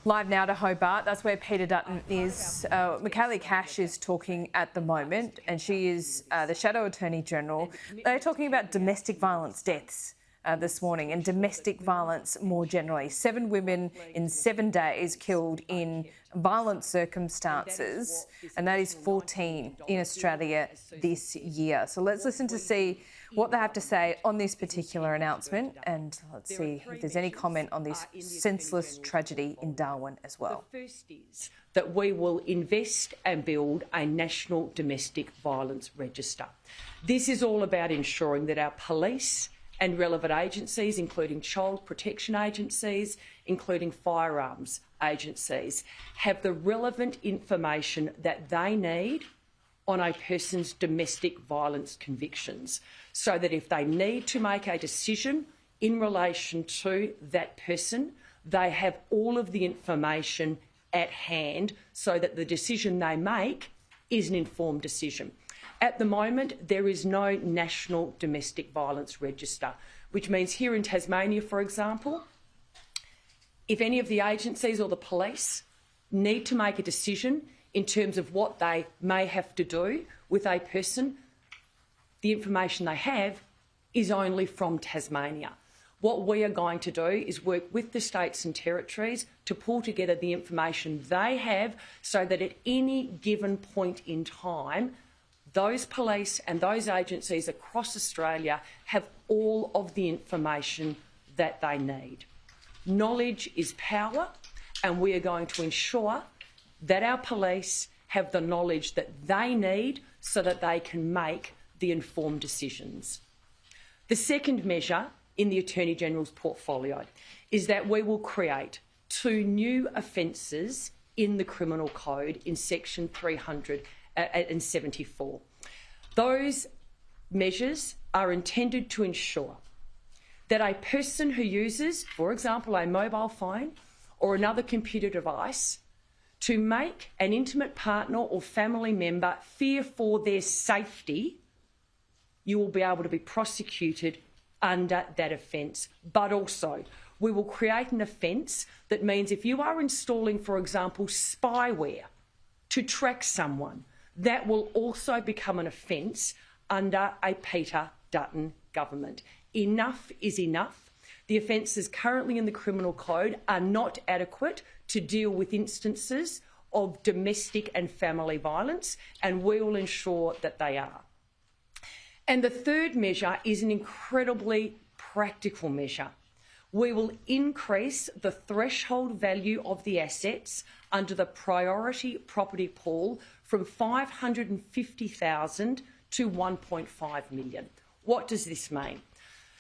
Live now to Hobart, that's where Peter Dutton is. Michaelia Cash is talking at the moment, and she is the Shadow Attorney-General. They're talking about domestic violence deaths this morning and domestic violence more generally. 7 women in 7 days killed in violent circumstances, and that is 14 in Australia this year. So let's listen to see what they have to say on this particular announcement, and let's see if there's any comment on this senseless tragedy in Darwin as well. The first is that we will invest and build a national domestic violence register. This is all about ensuring that our police and relevant agencies, including child protection agencies, including firearms agencies, have the relevant information that they need on a person's domestic violence convictions, so that if they need to make a decision in relation to that person, they have all of the information at hand so that the decision they make is an informed decision. At the moment, there is no national domestic violence register, which means here in Tasmania, for example, if any of the agencies or the police need to make a decision in terms of what they may have to do with a person, the information they have is only from Tasmania. What we are going to do is work with the states and territories to pull together the information they have so that at any given point in time, those police and those agencies across Australia have all of the information that they need. Knowledge is power, and we are going to ensure that our police have the knowledge that they need so that they can make the informed decisions. The second measure in the Attorney-General's portfolio is that we will create 2 new offences in the Criminal Code in Section 374. Those measures are intended to ensure that a person who uses, for example, a mobile phone or another computer device to make an intimate partner or family member fear for their safety, you will be able to be prosecuted under that offence. But also, we will create an offence that means if you are installing, for example, spyware to track someone, that will also become an offence under a Peter Dutton government. Enough is enough. The offences currently in the Criminal Code are not adequate to deal with instances of domestic and family violence, and we will ensure that they are. And the third measure is an incredibly practical measure. We will increase the threshold value of the assets under the priority property pool from $550,000 to $1.5 million. What does this mean?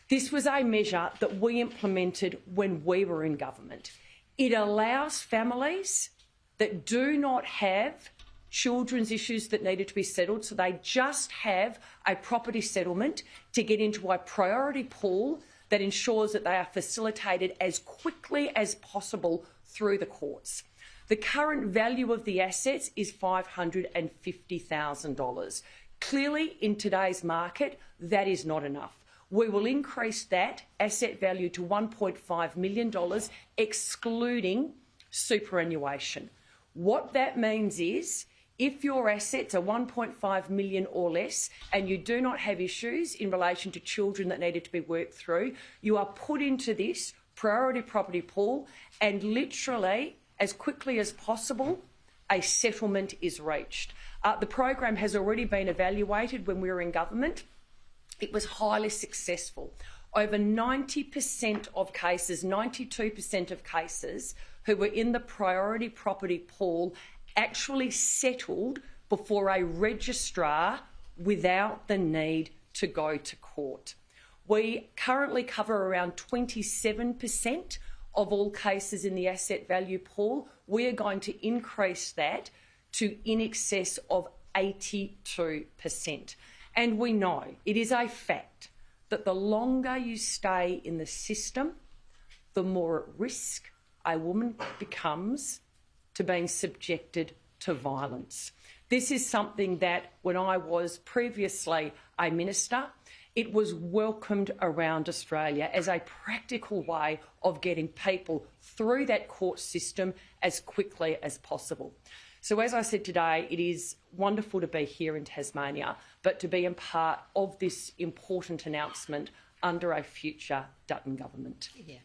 This was a measure that we implemented when we were in government. It allows families that do not have children's issues that needed to be settled, so they just have a property settlement, to get into a priority pool that ensures that they are facilitated as quickly as possible through the courts. The current value of the assets is $550,000. Clearly, in today's market, that is not enough. We will increase that asset value to $1.5 million, excluding superannuation. What that means is, if your assets are $1.5 million or less and you do not have issues in relation to children that needed to be worked through, you are put into this priority property pool, and literally, as quickly as possible, a settlement is reached. The program has already been evaluated when we were in government. It was highly successful. Over 90% of cases, 92% of cases who were in the priority property pool actually settled before a registrar without the need to go to court. We currently cover around 27% of all cases in the asset value pool. We are going to increase that to in excess of 82%. And we know, it is a fact, that the longer you stay in the system, the more at risk a woman becomes to being subjected to violence. This is something that, when I was previously a minister, it was welcomed around Australia as a practical way of getting people through that court system as quickly as possible. So as I said today, it is wonderful to be here in Tasmania, but to be a part of this important announcement under a future Dutton government. Yeah.